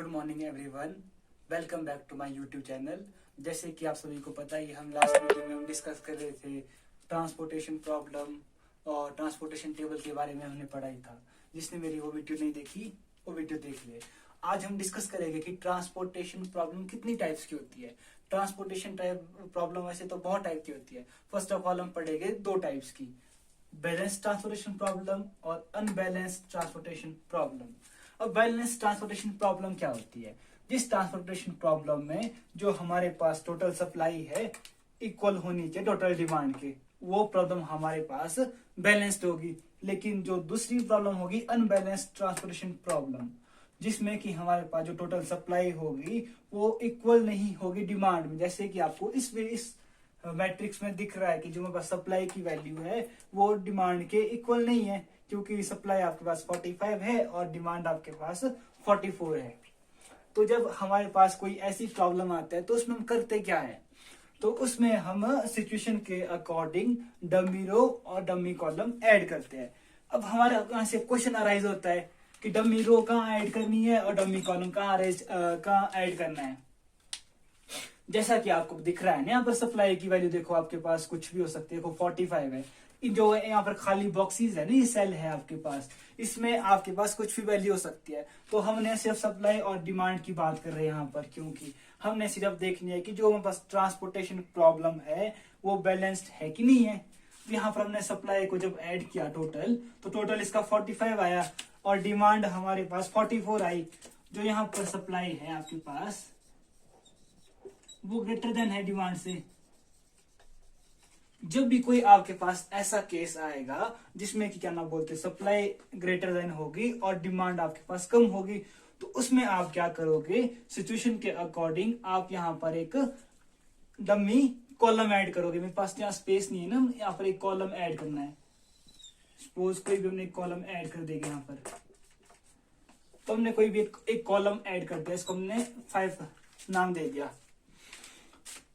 Good morning everyone, welcome back to my YouTube channel. जैसे कि आप सभी को पता ही, हम लास्ट वीडियो में हम डिस्कस कर रहे थे ट्रांसपोर्टेशन प्रॉब्लम और ट्रांसपोर्टेशन टेबल के बारे में हमने पढ़ाई था। जिसने मेरी वो वीडियो नहीं देखी वो वीडियो देख ले। आज हम डिस्कस करेंगे कि ट्रांसपोर्टेशन प्रॉब्लम कितनी टाइप्स की होती है। ट्रांसपोर्टेशन प्रॉब्लम वैसे तो बहुत टाइप की होती है। फर्स्ट ऑफ ऑल हम पढ़ेंगे दो टाइप्स की, बैलेंस ट्रांसपोर्टेशन प्रॉब्लम और अनबैलेंस ट्रांसपोर्टेशन प्रॉब्लम। अब बैलेंस ट्रांसपोर्टेशन प्रॉब्लम क्या होती है? जिस ट्रांसपोर्टेशन प्रॉब्लम में जो हमारे पास टोटल सप्लाई है इक्वल होनी चाहिए टोटल डिमांड के, वो प्रॉब्लम हमारे पास बैलेंस्ड होगी। लेकिन जो दूसरी प्रॉब्लम होगी अनबैलेंस्ड ट्रांसपोर्टेशन प्रॉब्लम, जिसमें कि हमारे पास जो टोटल सप्लाई होगी वो इक्वल नहीं होगी डिमांड में। जैसे कि आपको इस मैट्रिक्स में दिख रहा है कि जो हमारे पास सप्लाई की वैल्यू है वो डिमांड के इक्वल नहीं है, क्योंकि सप्लाई आपके पास 45 है और डिमांड आपके पास 44 है। तो जब हमारे पास कोई ऐसी प्रॉब्लम आता है तो उसमें हम करते क्या है? तो उसमें हम सिचुएशन के अकॉर्डिंग डमी रो और डमी कॉलम ऐड करते हैं। अब हमारे यहाँ से क्वेश्चन अराइज होता है कि डमी रो कहाँ ऐड करनी है और डमी कॉलम कहाँ ऐड करना है। जैसा कि आपको दिख रहा है ना, यहाँ पर सप्लाई की वैल्यू देखो, आपके पास कुछ भी हो सकती है। देखो 45 है। जो यहाँ पर खाली बॉक्सेस है ना, ये सेल है आपके पास, इसमें आपके पास कुछ भी वैल्यू हो सकती है। तो हमने सिर्फ सप्लाई और डिमांड की बात कर रहे हैं यहाँ पर, क्योंकि हमने सिर्फ देखनी है कि जो हमारे पास ट्रांसपोर्टेशन प्रॉब्लम है वो बैलेंस्ड है कि नहीं है। तो यहाँ पर हमने सप्लाई को जब ऐड किया तो टोटल इसका 45 आया और डिमांड हमारे पास 44 आई। जो यहाँ पर सप्लाई है आपके पास वो ग्रेटर देन है डिमांड से। जब भी कोई आपके पास ऐसा केस आएगा जिसमें कि क्या ना बोलते, सप्लाई ग्रेटर देन होगी और डिमांड आपके पास कम होगी, तो उसमें आप क्या करोगे, सिचुएशन के अकॉर्डिंग आप यहाँ पर एक डमी कॉलम ऐड करोगे। मेरे पास यहाँ स्पेस नहीं है ना, यहाँ पर एक कॉलम ऐड करना है। सपोज कोई भी हमने कॉलम ऐड कर देगा यहाँ पर, तो हमने कोई भी एक कॉलम ऐड कर दिया, इसको हमने 5 नाम दे दिया।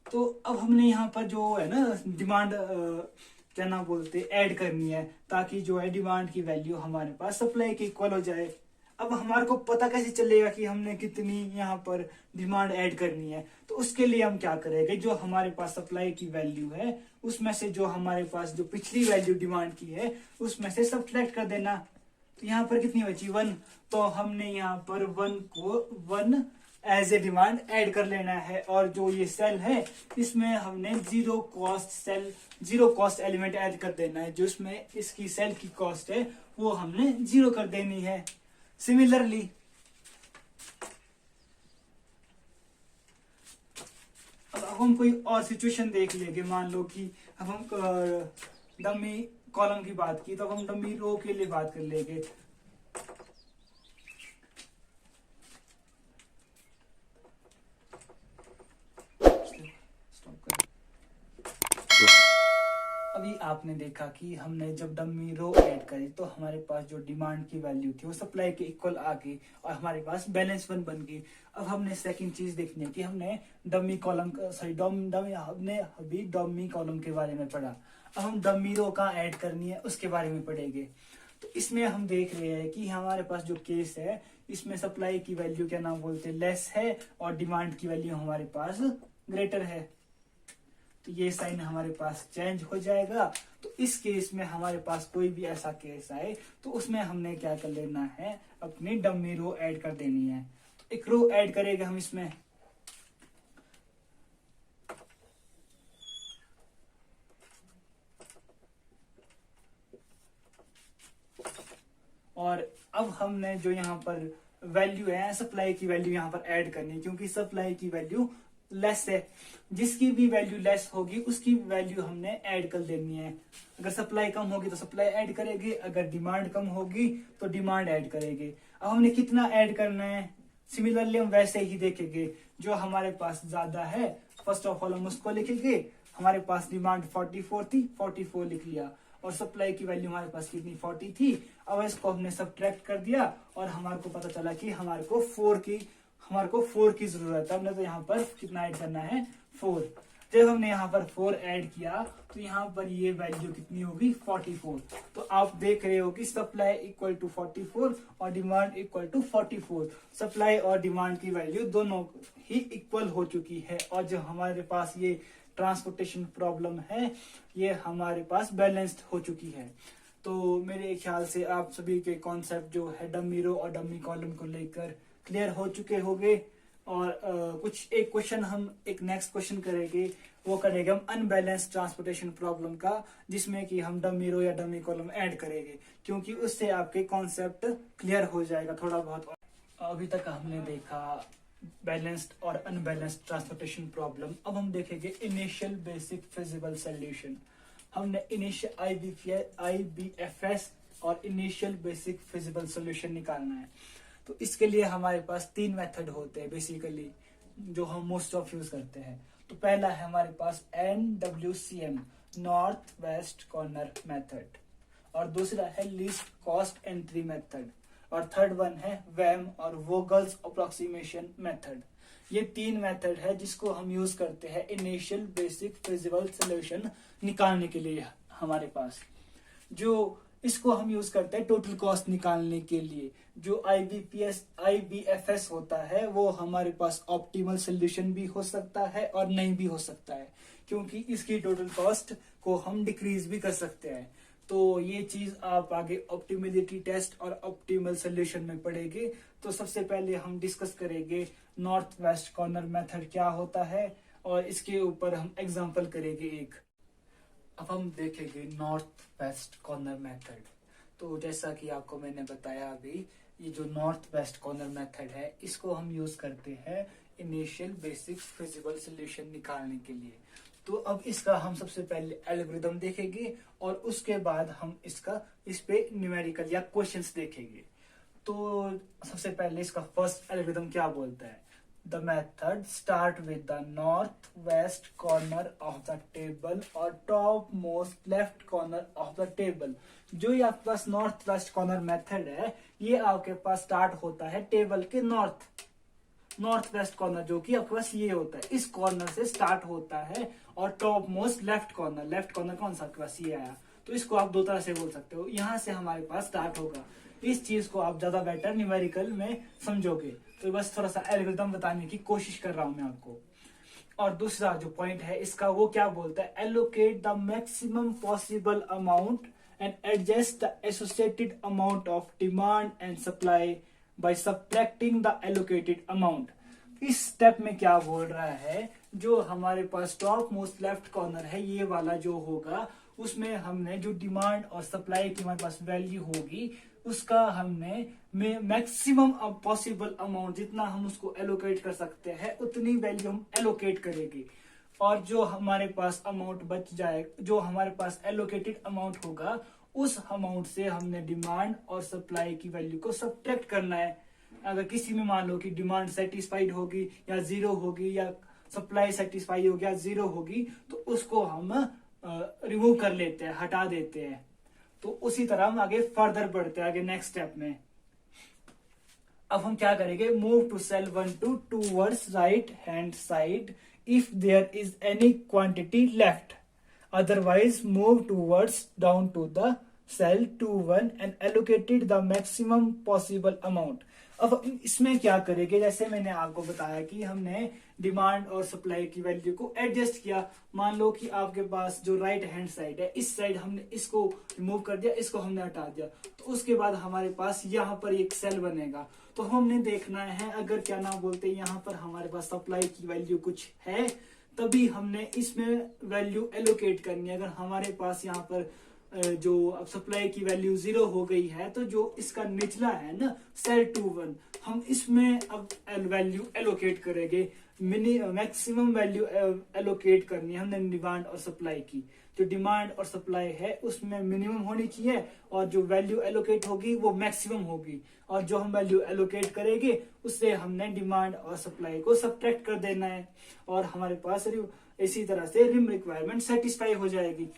तो अब हमने यहाँ पर जो है ना डिमांड क्या ना बोलते ऐड करनी है, ताकि जो है डिमांड की वैल्यू हमारे पास सप्लाई के इक्वल हो जाए। अब हमारे को पता कैसे चलेगा कि हमने कितनी यहाँ पर डिमांड ऐड करनी है? तो उसके लिए हम क्या करेंगे, जो हमारे पास सप्लाई की वैल्यू है उसमें से जो हमारे पास जो पिछली वैल्यू डिमांड की है उसमें से सब्ट्रैक्ट कर देना। तो यहाँ पर कितनी बची? 1। तो हमने यहाँ पर 1 एज ए डिमांड ऐड कर लेना है। और जो ये सेल है इसमें हमने जीरो कॉस्ट एलिमेंट ऐड कर देना है। जो इसमें इसकी सेल की कॉस्ट है वो हमने 0 कर देनी है। सिमिलरली अब हम कोई और सिचुएशन देख लेंगे। मान लो कि अब हम डमी कॉलम की बात की, तो अब हम डमी रो के लिए बात कर लेंगे। अभी आपने देखा कि हमने जब डमी रो ऐड करी तो हमारे पास जो डिमांड की वैल्यू थी वो सप्लाई के इक्वल आ गई और हमारे पास बैलेंस 1 बन गई। अब हमने सेकंड चीज देखनी है कि हमने डमी कॉलम हमने अभी डमी कॉलम के बारे में पढ़ा। अब हम डमी रो कहाँ ऐड करनी है उसके बारे में पढ़ेंगे। तो इसमें हम देख रहे हैं कि हमारे पास जो केस है इसमें सप्लाई की वैल्यू क्या नाम बोलते लेस है और डिमांड की वैल्यू हमारे पास ग्रेटर है। तो ये साइन हमारे पास चेंज हो जाएगा। तो इस केस में हमारे पास कोई भी ऐसा केस आए तो उसमें हमने क्या कर लेना है, अपनी डमी रो ऐड कर देनी है। तो एक रो ऐड करेंगे हम इसमें। और अब हमने जो यहाँ पर वैल्यू है सप्लाई की वैल्यू यहाँ पर ऐड करनी है, क्योंकि सप्लाई की वैल्यू लेस है। जिसकी भी वैल्यू लेस होगी उसकी वैल्यू हमने ऐड कर देनी है। अगर सप्लाई कम होगी तो सप्लाई ऐड करेंगे, अगर डिमांड कम होगी तो डिमांड ऐड करेंगे। अब हमने कितना ऐड करना है, सिमिलरली हम वैसे ही देखेंगे। जो हमारे पास ज्यादा है फर्स्ट ऑफ ऑल हम उसको लिखेंगे। हमारे पास डिमांड 44 थी, 44 लिख लिया और सप्लाई की वैल्यू हमारे पास कितनी 40 थी। अब इसको हमने सब्ट्रैक्ट कर दिया और हमारे को पता चला कि हमारे को 4 की जरूरत है। हमने तो यहाँ पर कितना ऐड करना है 4। जब हमने यहाँ पर 4 ऐड किया तो यहाँ पर ये वैल्यू कितनी होगी 44। तो आप देख रहे हो कि सप्लाई इक्वल टू 44 और डिमांड इक्वल टू 44। सप्लाई और डिमांड की वैल्यू दोनों ही इक्वल हो चुकी है और जो हमारे पास ये ट्रांसपोर्टेशन प्रॉब्लम है ये हमारे पास बैलेंस्ड हो चुकी है। तो मेरे ख्याल से आप सभी के कॉन्सेप्ट जो है डमी रो और डमी कॉलम को लेकर क्लियर हो चुके होंगे। और कुछ एक क्वेश्चन हम एक नेक्स्ट क्वेश्चन करेंगे, वो करेंगे हम अनबैलेंस ट्रांसपोर्टेशन प्रॉब्लम का, जिसमें कि हम डमी रो या डमी कॉलम ऐड करेंगे, क्योंकि उससे आपके कॉन्सेप्ट क्लियर हो जाएगा थोड़ा बहुत। अभी तक हमने देखा बैलेंस्ड और अनबैलेंस्ड ट्रांसपोर्टेशन प्रॉब्लम। अब हम देखेंगे इनिशियल बेसिक फिजिबल सॉल्यूशन। हमने इनिशियल IBFS और इनिशियल बेसिक फिजिबल सॉल्यूशन निकालना है। तो इसके लिए हमारे पास 3 मेथड होते हैं बेसिकली, जो हम मोस्ट ऑफ यूज करते हैं। तो पहला है हमारे पास NWCM, north west corner method, और दूसरा है लीस्ट कॉस्ट एंट्री मेथड, और थर्ड वन है वेम और वोगल्स अप्रोक्सीमेशन मेथड। ये 3 मेथड है जिसको हम यूज करते हैं इनिशियल बेसिक फिजिबल सॉल्यूशन निकालने के लिए। हमारे पास जो इसको हम यूज करते हैं टोटल कॉस्ट निकालने के लिए। जो IBFS होता है वो हमारे पास ऑप्टिमल सोल्यूशन भी हो सकता है और नहीं भी हो सकता है, क्योंकि इसकी टोटल कॉस्ट को हम डिक्रीज भी कर सकते हैं। तो ये चीज आप आगे ऑप्टिमिलिटी टेस्ट और ऑप्टिमल सोल्यूशन में पढ़ेंगे। तो सबसे पहले हम डिस्कस करेंगे नॉर्थ वेस्ट कॉर्नर मेथड क्या होता है, और इसके ऊपर हम एग्जांपल करेंगे एक। अब हम देखेंगे नॉर्थ वेस्ट कॉर्नर मेथड। तो जैसा कि आपको मैंने बताया अभी, ये जो नॉर्थ वेस्ट कॉर्नर मेथड है इसको हम यूज करते हैं इनिशियल बेसिक फिजिबल सॉल्यूशन निकालने के लिए। तो अब इसका हम सबसे पहले एल्गोरिथम देखेंगे और उसके बाद हम इस पे न्यूमेरिकल या क्वेश्चंस देखेंगे। तो सबसे पहले इसका फर्स्ट एल्गोरिथम क्या बोलता है, the method start with the north west corner of the table और top most left corner of the table. जो ये आपके पास नॉर्थ वेस्ट कॉर्नर मेथड है ये आपके पास स्टार्ट होता है टेबल के नॉर्थ वेस्ट कॉर्नर, जो कि आपके पास ये होता है, इस कॉर्नर से स्टार्ट होता है, और टॉप मोस्ट लेफ्ट कॉर्नर कौन सा आपके पास ये आया। तो इसको आप 2 तरह से बोल सकते हो, यहाँ से हमारे पास स्टार्ट होगा। इस चीज को आप ज्यादा बेटर न्यूमेरिकल में समझोगे। तो बस थोड़ा सा एल्गोरिथम बताने की कोशिश कर रहा हूं मैं आपको। और दूसरा जो पॉइंट है इसका वो क्या बोलता है, allocate the maximum possible amount and adjust the associated amount of demand and supply by subtracting the allocated amount. इस स्टेप में क्या बोल रहा है, जो हमारे पास टॉप मोस्ट लेफ्ट कॉर्नर है ये वाला जो होगा, उसमें हमने जो डिमांड और सप्लाई की हमारे पास वैल्यू होगी उसका हमने मैक्सिमम पॉसिबल अमाउंट, जितना हम उसको एलोकेट कर सकते हैं उतनी वैल्यू हम एलोकेट करेंगे। और जो हमारे पास अमाउंट बच जाए, जो हमारे पास एलोकेटेड अमाउंट होगा, उस अमाउंट से हमने डिमांड और सप्लाई की वैल्यू को सब्ट्रैक्ट करना है। अगर किसी में मान लो कि डिमांड सेटिस्फाइड होगी या 0 होगी, या सप्लाई सेटिस्फाई होगी या 0 होगी, तो उसको हम रिमूव कर लेते हैं, हटा देते हैं। तो उसी तरह हम आगे फर्दर बढ़ते हैं, आगे नेक्स्ट स्टेप में। अब हम क्या करेंगे, move to cell 1 2 towards right hand side if there is any quantity left, otherwise move towards down to the cell 2 1 and allocated the maximum possible amount। अब इसमें क्या करेंगे, जैसे मैंने आपको बताया कि हमने डिमांड और सप्लाई की वैल्यू को एडजस्ट किया। मान लो कि आपके पास जो राइट हैंड साइड है, इस साइड हमने इसको रिमूव कर दिया, इसको हमने हटा दिया, तो उसके बाद हमारे पास यहाँ पर एक सेल बनेगा। तो हमने देखना है, अगर क्या नाम बोलते हैं, यहाँ पर हमारे पास सप्लाई की वैल्यू कुछ है तभी हमने इसमें वैल्यू एलोकेट करनी है। अगर हमारे पास यहाँ पर जो अब सप्लाई की वैल्यू 0 हो गई है, तो जो इसका निचला है ना सेल 2 1, हम इसमें अब वैल्यू एलोकेट करेंगे। मैक्सिमम वैल्यू एलोकेट करनी है हमने डिमांड और सप्लाई की। जो डिमांड और सप्लाई है उसमें मिनिमम होनी चाहिए, और जो वैल्यू एलोकेट होगी वो मैक्सिमम होगी, और जो हम वैल्यू एलोकेट करेंगे उससे हमने डिमांड और सप्लाई को सब्ट्रैक्ट कर देना है, और हमारे पास इसी तरह से रिम रिक्वायरमेंट सेटिस्फाई हो जाएगी।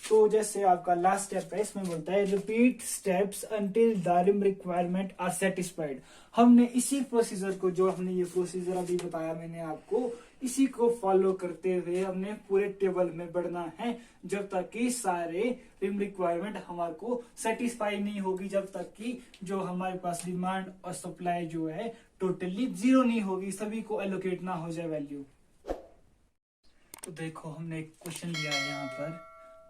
तो जैसे आपका लास्ट स्टेप है, इसमें बोलता है repeat steps until the rim requirement are satisfied. हमने इसी प्रोसीजर को, जो हमने ये प्रोसीजर अभी बताया मैंने आपको, इसी को फॉलो करते हुए हमने पूरे टेबल में बढ़ना है जब तक कि सारे रिक्वायरमेंट हमारे को सेटिस्फाई नहीं होगी, जब तक कि जो हमारे पास डिमांड और सप्लाई जो है टोटली जीरो नहीं होगी, सभी को एलोकेट ना हो जाए वैल्यू। तो देखो हमने एक क्वेश्चन लिया है यहाँ पर,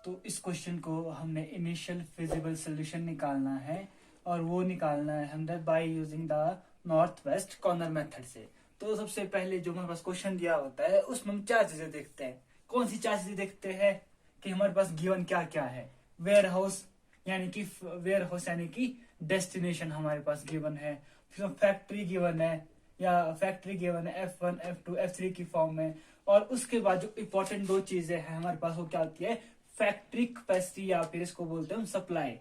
तो इस क्वेश्चन को हमने इनिशियल फिजिबल सोल्यूशन निकालना है और वो निकालना है हमने by using the north west corner method से। तो सबसे पहले जो हमारे पास क्वेश्चन दिया होता है उसमें हम चार चीजें देखते हैं। कौन सी चार चीजें देखते हैं कि हमारे पास गिवन क्या क्या है। वेयर हाउस यानी कि डेस्टिनेशन हमारे पास गिवन है, फिर फैक्ट्री गिवन है F1 F2 F3 की फॉर्म में, और उसके बाद जो इम्पोर्टेंट दो चीजें हैं हमारे पास वो क्या होती है, फैक्ट्री कैपेसिटी या फिर इसको बोलते हैं सप्लाई,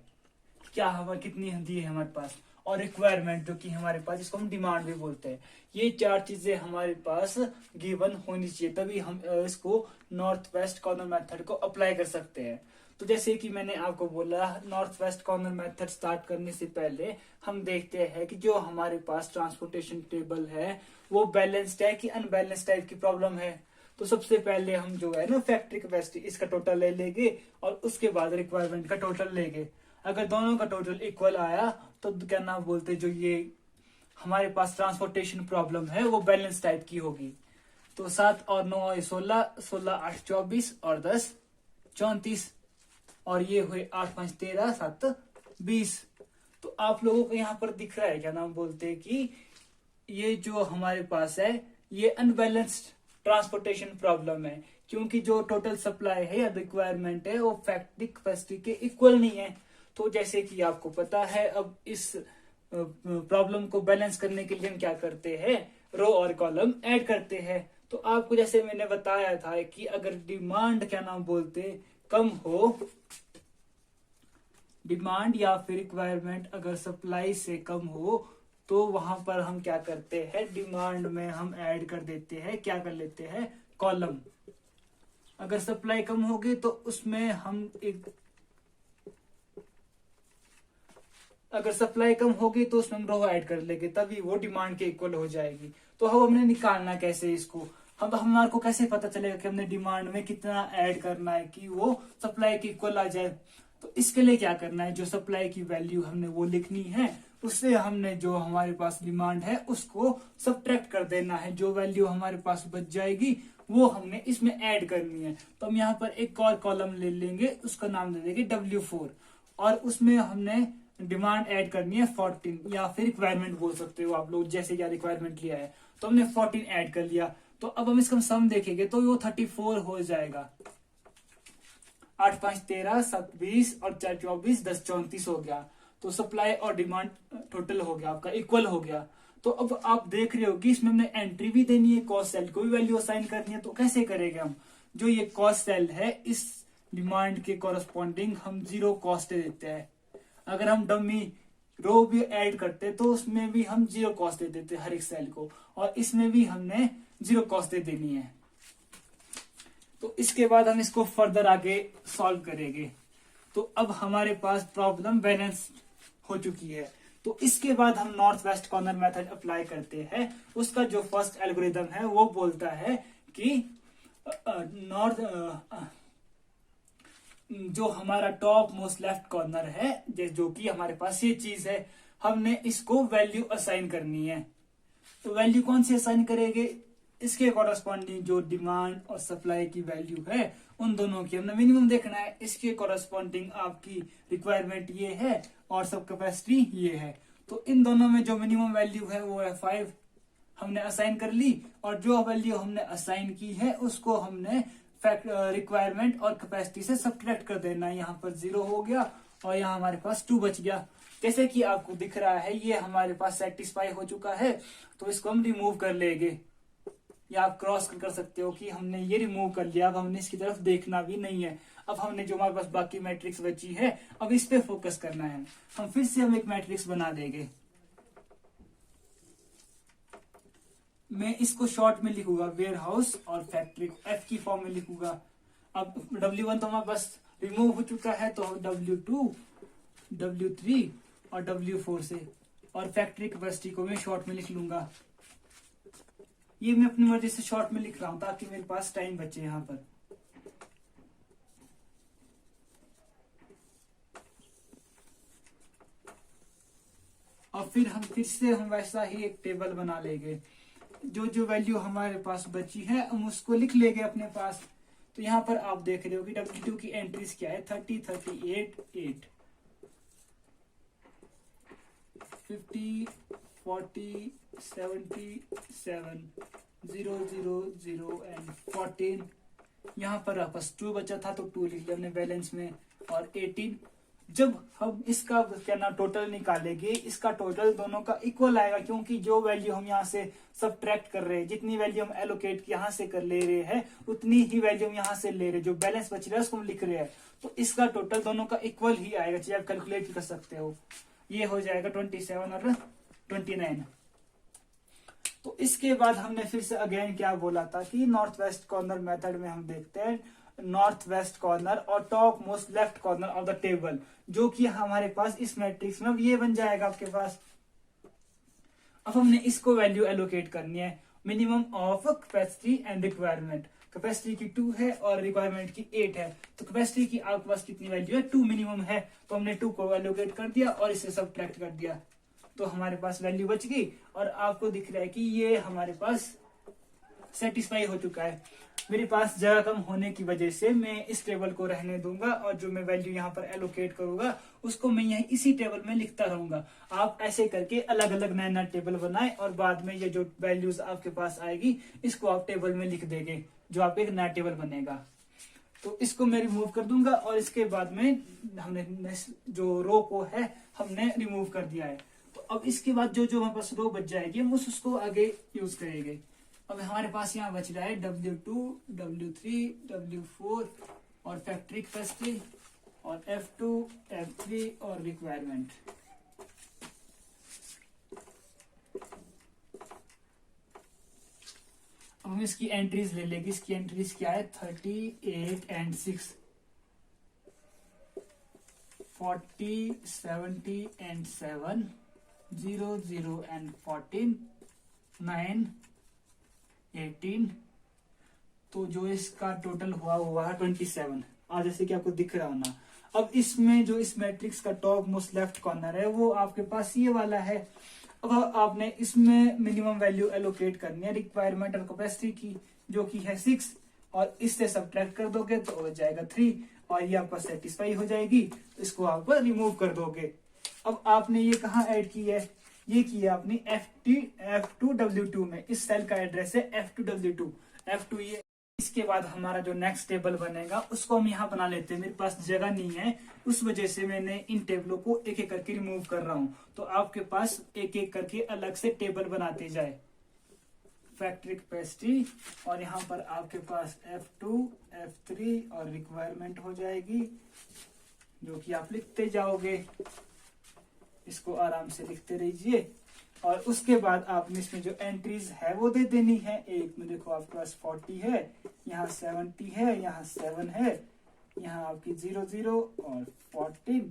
क्या हमारे कितनी दी है हमारे पास, और रिक्वायरमेंट जो कि हमारे पास जिसको हम डिमांड भी बोलते हैं। ये चार चीजें हमारे पास गिवन होनी चाहिए, तभी हम इसको नॉर्थ वेस्ट कॉर्नर मेथड को अप्लाई कर सकते हैं। तो जैसे कि मैंने आपको बोला, north west corner method start करने से पहले हम देखते हैं कि जो हमारे पास ट्रांसपोर्टेशन टेबल है वो बैलेंस्ड है कि अनबैलेंस्ड टाइप की प्रॉब्लम है। तो सबसे पहले हम जो है ना फैक्ट्री कैपेसिटी इसका टोटल ले लेंगे और उसके बाद रिक्वायरमेंट का टोटल लेंगे। अगर दोनों का टोटल इक्वल आया तो क्या नाम बोलते, जो ये हमारे पास ट्रांसपोर्टेशन प्रॉब्लम है वो बैलेंस टाइप की होगी। तो 7 और 9 16, 16 8 24 और 10 34, और ये हुए 8 5 13 7 20। तो आप लोगों को यहाँ पर दिख रहा है क्या नाम बोलते कि ये जो हमारे पास है ये अनबैलेंस्ड ट्रांसपोर्टेशन प्रॉब्लम है, क्योंकि जो टोटल सप्लाई है या रिक्वायरमेंट है वो फैक्ट्री कैपेसिटी के इक्वल नहीं है। तो जैसे कि आपको पता है, अब इस प्रॉब्लम को बैलेंस करने के लिए हम क्या करते हैं, रो और कॉलम ऐड करते हैं। तो आपको जैसे मैंने बताया था कि अगर डिमांड क्या नाम बोलते कम हो, डिमांड या फिर रिक्वायरमेंट अगर सप्लाई से कम हो, तो वहां पर हम क्या करते हैं, डिमांड में हम ऐड कर देते हैं, क्या कर लेते हैं, कॉलम। अगर सप्लाई कम होगी तो उसमें हम अगर सप्लाई कम होगी तो उसमें हम रो ऐड कर लेंगे, तभी वो डिमांड के इक्वल हो जाएगी। तो हम हमने निकालना कैसे इसको, हमारे को कैसे पता चलेगा कि हमने डिमांड में कितना ऐड करना है कि वो सप्लाई के इक्वल आ जाए। तो इसके लिए क्या करना है, जो सप्लाई की वैल्यू हमने वो लिखनी है, उससे हमने जो हमारे पास डिमांड है उसको सब्ट्रैक्ट कर देना है। जो वैल्यू हमारे पास बच जाएगी वो हमने इसमें ऐड करनी है। तो हम यहाँ पर एक और कॉलम ले लेंगे, उसका नाम दे देंगे W4, और उसमें हमने डिमांड ऐड करनी है 14, या फिर रिक्वायरमेंट बोल सकते हो आप लोग, जैसे क्या रिक्वायरमेंट लिया है तो हमने 14 ऐड कर लिया। तो अब हम इसका सम देखेंगे तो वो 34 हो जाएगा। 8 5 13 7 20 और 4 24 10 34 हो गया। तो सप्लाई और डिमांड टोटल हो गया आपका, इक्वल हो गया। तो अब आप देख रहे हो कि इसमें हमने एंट्री भी देनी है, कॉस्ट सेल को भी वैल्यू असाइन करनी है। तो कैसे करेंगे हम, जो ये कॉस्ट सेल है इस डिमांड के कॉरस्पॉन्डिंग हम 0 कॉस्ट दे देते हैं। अगर हम डमी रो भी ऐड करते तो उसमें भी हम 0 कॉस्ट दे देते हर एक सेल को, और इसमें भी हमने 0 कॉस्ट दे देनी है। तो इसके बाद हम इसको फर्दर आगे सॉल्व करेंगे। तो अब हमारे पास प्रॉब्लम बैलेंस हो चुकी है। तो इसके बाद हम north west corner method apply करते हैं। उसका जो फर्स्ट एल्गोरिथम है वो बोलता है कि जो हमारा टॉप मोस्ट लेफ्ट कॉर्नर है, जो कि हमारे पास ये चीज है, हमने इसको वैल्यू असाइन करनी है। तो वैल्यू कौन सी असाइन करेंगे, इसके कॉरस्पॉन्डिंग जो डिमांड और सप्लाई की वैल्यू है उन दोनों की हमने मिनिमम देखना है। इसके कॉरस्पॉन्डिंग आपकी रिक्वायरमेंट ये है और सब कैपेसिटी ये है। तो इन दोनों में जो मिनिमम वैल्यू है वो है 5, हमने असाइन कर ली, और जो वैल्यू हमने असाइन की है उसको हमने रिक्वायरमेंट और कैपेसिटी से सब्ट्रैक्ट कर देना है। यहाँ पर 0 हो गया और यहाँ हमारे पास 2 बच गया। जैसे कि आपको दिख रहा है ये हमारे पास सेटिस्फाई हो चुका है। तो इसको हम रिमूव कर लेंगे, या आप क्रॉस कर सकते हो कि हमने ये रिमूव कर लिया, अब हमने इसकी तरफ देखना भी नहीं है। अब हमने जो हमारे पास बाकी मैट्रिक्स बची है अब इस पे फोकस करना है। हम फिर से हम एक मैट्रिक्स बना देंगे। मैं इसको शॉर्ट में लिखूंगा वेयर हाउस और फैक्ट्री, F की फॉर्म में लिखूंगा। अब W1 तो हमारे पास रिमूव हो चुका है, तो W2 W3 और W4 से, और फैक्ट्री कैपेसिटी को मैं शॉर्ट में लिख लूंगा। ये मैं अपनी मर्जी से शॉर्ट में लिख रहा हूं ताकि मेरे पास टाइम बचे यहाँ पर। और फिर से हम वैसा ही एक टेबल बना लेंगे। जो वैल्यू हमारे पास बची है हम उसको लिख लेंगे अपने पास। तो यहाँ पर आप देख रहे हो कि W2 की एंट्रीज क्या है, 30, 38, 8, 50, 40, 77, 0, 0, 0 एंड 14। यहाँ पर आपस 2 बचा था तो 2 लिख लिया हमने बैलेंस में, और 18। जब हम इसका क्या ना टोटल निकालेंगे, इसका टोटल दोनों का इक्वल आएगा, क्योंकि जो वैल्यू हम यहाँ से सब्ट्रैक्ट कर रहे हैं, जितनी वैल्यू हम एलोकेट यहाँ से कर ले रहे हैं उतनी ही वैल्यू हम यहाँ से ले रहे हैं, जो बैलेंस बच रहा है उसको हम लिख रहे हैं। तो इसका टोटल दोनों का इक्वल ही आएगा, चाहे आप कैलकुलेट कर सकते हो। ये हो जाएगा 27 और 29। तो इसके बाद हमने फिर से अगेन क्या बोला था कि नॉर्थ वेस्ट कॉर्नर मेथड में हम देखते हैं नॉर्थ वेस्ट कॉर्नर और top most left corner of the table, जो कि हमारे पास इस मैट्रिक्स में ये बन जाएगा आपके पास। अब हमने इसको वैल्यू एलोकेट करनी है, minimum of capacity and requirement. Capacity की 2 है और रिक्वायरमेंट की 8 है, तो कैपेसिटी की आपके पास कितनी वैल्यू है, 2 मिनिमम है, तो हमने 2 को एलोकेट कर दिया और इसे सब्ट्रैक्ट कर दिया, तो हमारे पास वैल्यू बच गई। और आपको दिख रहा है कि ये हमारे पास सेटिस्फाई हो चुका है। मेरे पास जगह कम होने की वजह से मैं इस टेबल को रहने दूंगा और जो मैं वैल्यू यहाँ पर एलोकेट करूंगा उसको मैं यही इसी टेबल में लिखता रहूंगा। आप ऐसे करके अलग अलग नया नया टेबल बनाए और बाद में ये जो वैल्यूज आपके पास आएगी इसको आप टेबल में लिख देंगे, जो आप एक नया टेबल बनेगा। तो इसको मैं रिमूव कर दूंगा और इसके बाद में हमने जो रो को है हमने रिमूव कर दिया है। तो अब इसके बाद जो हमारे पास रो बच जाएगी हम उसको आगे यूज करेंगे। अब हमारे पास यहाँ बच रहा है W2, W3, W4 और फैक्ट्री कैपेसिटी और F2, F3 और रिक्वायरमेंट। अब हम इसकी एंट्रीज ले लेंगे। इसकी एंट्रीज क्या है, 38 एंड 6, 40, 70 एंड 7, 0, 0 एंड 14, 9, 18। तो जो इसका टोटल हुआ है 27। आज जैसे कि आपको दिख रहा होना। अब इसमें जो इस मैट्रिक्स का टॉप मोस्ट लेफ्ट कॉर्नर है वो आपके पास ये वाला है। अब आपने इसमें मिनिमम वैल्यू एलोकेट करनी है रिक्वायरमेंट और कैपेसिटी की, जो कि है 6, और इससे सब्ट्रैक्ट कर दोगे तो हो जाएगा 3 और ये आपका सेटिस्फाई हो जाएगी। तो इसको आप रिमूव कर दोगे। अब आपने ये कहाँ ऐड की है, ये किया आपने F2W2 में। इस सेल का एड्रेस है F2W2, F2 ये। इसके बाद हमारा जो नेक्स्ट टेबल बनेगा उसको हम यहाँ बना लेते हैं। मेरे पास जगह नहीं है, उस वजह से मैंने इन टेबलों को एक एक करके रिमूव कर रहा हूँ। तो आपके पास एक एक करके अलग से टेबल बनाते जाए। फैक्ट्री कैपेसिटी और यहाँ पर आपके पास F2, F3 और रिक्वायरमेंट हो जाएगी, जो कि आप लिखते जाओगे। इसको आराम से लिखते रहिए। और उसके बाद आपने इसमें जो एंट्रीज है वो दे देनी है। एक में देखो आपके पास 40 है, यहाँ 70 है, यहाँ 7 है, यहाँ आपकी 0, 0 और 14,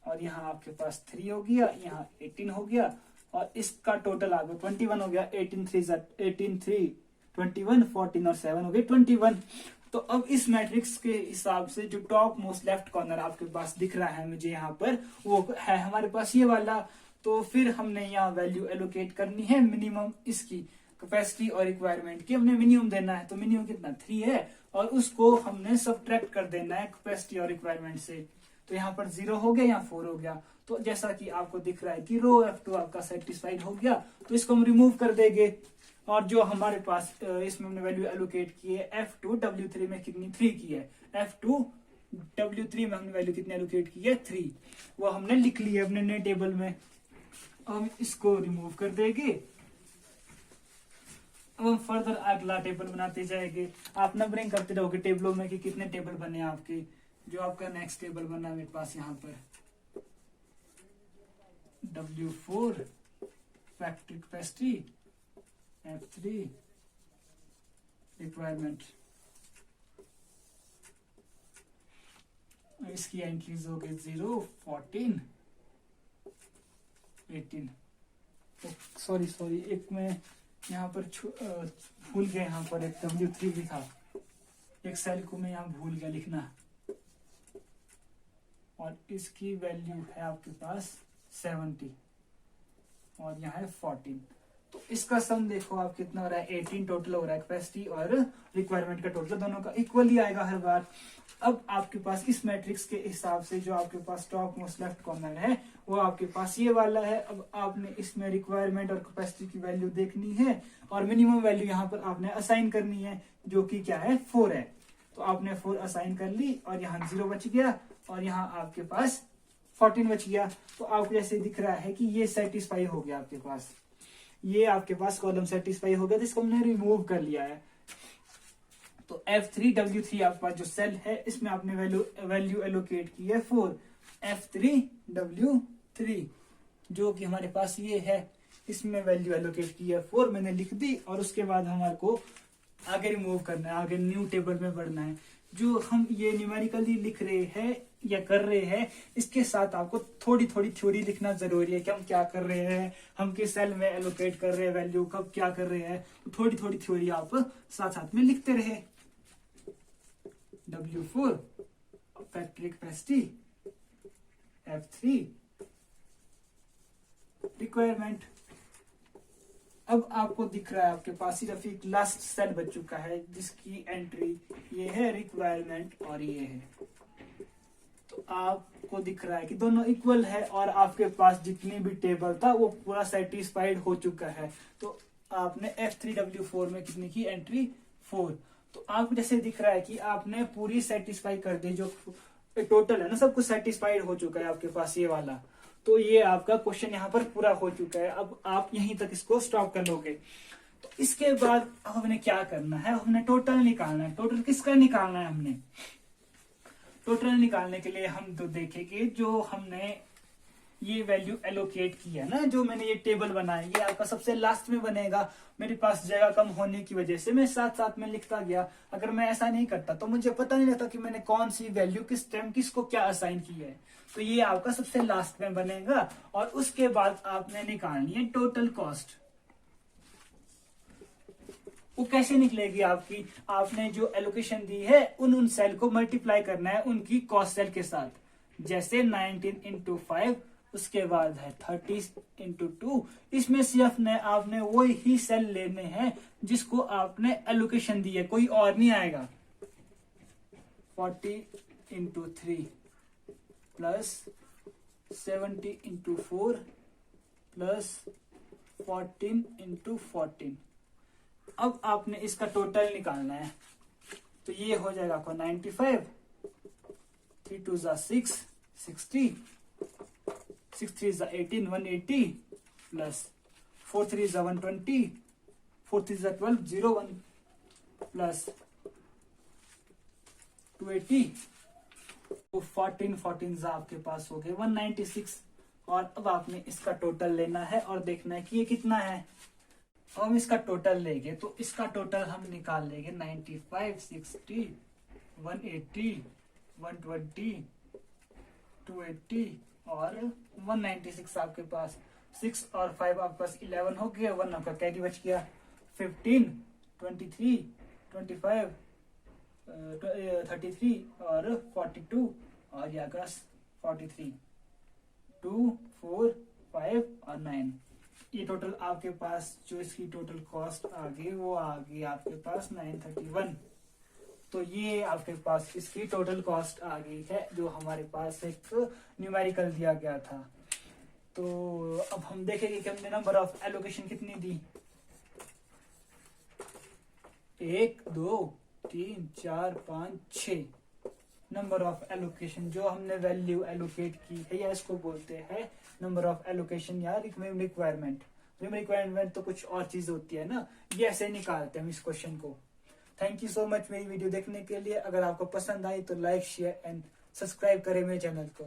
और यहाँ आपके पास 3 हो गया, यहाँ 18 हो गया, और इसका टोटल आ गया 21 हो गया। 18, 3, 21, 14 और 7 हो गए 21। तो अब इस मैट्रिक्स के हिसाब से जो टॉप मोस्ट लेफ्ट कॉर्नर आपके पास दिख रहा है मुझे यहाँ पर, वो है हमारे पास ये वाला। तो फिर हमने यहाँ वैल्यू एलोकेट करनी है मिनिमम इसकी कैपेसिटी और रिक्वायरमेंट की। हमने मिनिमम देना है, तो मिनिमम कितना 3 है, और उसको हमने सब्ट्रैक्ट कर देना है कैपेसिटी और रिक्वायरमेंट से। तो यहाँ पर 0 हो गया, यहाँ 4 हो गया। तो जैसा कि आपको दिख रहा है कि रो F2 आपका सेटिस्फाइड हो गया, तो इसको हम रिमूव कर देंगे। और जो हमारे पास इसमें हमने वैल्यू एलोकेट की है F2W3 में कितनी 3 की है, F2W3 में हमने वैल्यू कितनी एलोकेट की है 3, वो हमने लिख ली है अपने नए टेबल में। हम इसको रिमूव कर देंगे। अब हम फर्दर अगला टेबल बनाते जाएंगे। आप नंबरिंग करते रहोगे टेबलों में कि कितने टेबल बने आपके। जो आपका नेक्स्ट टेबल बना मेरे पास यहाँ पर W4 factory capacity, F3 requirement. इसकी एंट्रीज हो गई 0, 14, 18। सॉरी एक में यहाँ पर भूल गए, यहाँ पर एक W3 भी था, एक सेल को मैं यहाँ भूल गया लिखना, और इसकी वैल्यू है आपके पास 70 और यहाँ है 14। तो इसका सम देखो आप कितना हो रहा है, 18 टोटल हो रहा है, कैपेसिटी और रिक्वायरमेंट का टोटल दोनों का इक्वल ही आएगा हर बार। अब आपके पास इस मैट्रिक्स के हिसाब से जो आपके पास टॉप मोस्ट लेफ्ट कॉर्नर है वो आपके पास ये वाला है। अब आपने इसमें रिक्वायरमेंट और कैपेसिटी की वैल्यू देखनी है और मिनिमम वैल्यू यहाँ पर आपने असाइन करनी है, जो कि क्या है 4 है। तो आपने 4 असाइन कर ली और यहाँ 0 बच गया और यहाँ आपके पास 14 बच गया। तो आपको जैसे दिख रहा है कि ये सेटिस्फाई हो गया आपके पास, ये आपके पास कॉलम सेटिस्फाई हो गया, तो इसको हमने रिमूव कर लिया है। तो F3W3 आपके पास जो सेल है इसमें आपने वैल्यू एलोकेट की है 4, F3W3 जो कि हमारे पास ये है, इसमें वैल्यू एलोकेट की है 4 मैंने लिख दी। और उसके बाद हमारे को आगे रिमूव करना है, आगे न्यू टेबल में बढ़ना है। जो हम ये न्यूमेरिकली लिख रहे हैं या कर रहे हैं, इसके साथ आपको थोड़ी थोड़ी थ्योरी लिखना जरूरी है कि हम क्या कर रहे हैं, हम किस सेल में एलोकेट कर रहे हैं वैल्यू, कब क्या कर रहे हैं। तो थोड़ी थोड़ी थ्योरी आप साथ साथ में लिखते रहे। W4 factory capacity, F3 requirement. अब आपको दिख रहा है आपके पास सिर्फ एक लास्ट सेल बच चुका है जिसकी एंट्री ये है रिक्वायरमेंट और ये है। तो आपको दिख रहा है कि दोनों इक्वल है और आपके पास जितनी भी टेबल था वो पूरा सेटिस्फाइड हो चुका है। तो आपने F3W4 में कितनी की एंट्री 4। तो आपको जैसे दिख रहा है कि आपने पूरी सेटिस्फाई कर दी, जो टोटल है ना सब कुछ सेटिस्फाइड हो चुका है आपके पास ये वाला। तो ये आपका क्वेश्चन यहाँ पर पूरा हो चुका है। अब आप यहीं तक इसको स्टॉप कर लोगे। तो इसके बाद हमने क्या करना है, हमने टोटल निकालना है। टोटल किसका निकालना है, हमने टोटल निकालने के लिए हम तो देखेंगे जो हमने ये वैल्यू एलोकेट की है ना, जो मैंने ये टेबल बनाया, ये आपका सबसे लास्ट में बनेगा। मेरे पास जगह कम होने की वजह से मैं साथ साथ में लिखता गया। अगर मैं ऐसा नहीं करता तो मुझे पता नहीं लगता कि मैंने कौन सी वैल्यू किस टाइम किसको क्या असाइन की है। तो ये आपका सबसे लास्ट में बनेगा और उसके बाद आपने निकालनी है टोटल कॉस्ट। वो कैसे निकलेगी आपकी, आपने जो एलोकेशन दी है उन सेल को मल्टीप्लाई करना है उनकी कॉस्ट सेल के साथ। जैसे 19 × 5, उसके बाद है 30 × 2। इसमें सिर्फ आपने वो ही सेल लेने हैं जिसको आपने एलोकेशन दी है, कोई और नहीं आएगा। 40 × 3 प्लस 70 × 4 प्लस 14 × 14। अब आपने इसका टोटल निकालना है। तो ये हो जाएगा आपको 95, 3 2 6 60, 6 3 18 180 प्लस 4 3 120, 4 3 12 01 प्लस 280। तो 14 आपके पास हो गए 196। और अब आपने इसका टोटल लेना है और देखना है कि ये कितना है। हम इसका टोटल लेंगे तो इसका टोटल हम निकाल लेंगे 95, 60, 180, 120, 280 और 196। आपके पास 6 और 5 आपके पास 11 हो गया, 1 आपका कैरी बच गया। 15, 23, 25, 33 और 42 और ये आगे 43, 2, 4, 5 और 9। ये टोटल आपके पास जो इसकी टोटल कॉस्ट आ गई वो आ गई आपके पास 931। तो ये आपके पास इसकी टोटल कॉस्ट आ गई है जो हमारे पास एक न्यूमेरिकल दिया गया था। तो अब हम देखेंगे कि हमने नंबर ऑफ एलोकेशन कितनी दी। 1 2 3 4 5 6 नंबर ऑफ एलोकेशन जो हमने वैल्यू एलोकेट की है, या इसको बोलते हैं नंबर ऑफ एलोकेशन या रिक्वायरमेंट। रिक्वायरमेंट तो कुछ और चीज होती है ना, ये ऐसे निकालते हैं हम इस क्वेश्चन को। थैंक यू सो मच मेरी वीडियो देखने के लिए। अगर आपको पसंद आई तो लाइक शेयर एंड सब्सक्राइब करें मेरे चैनल को।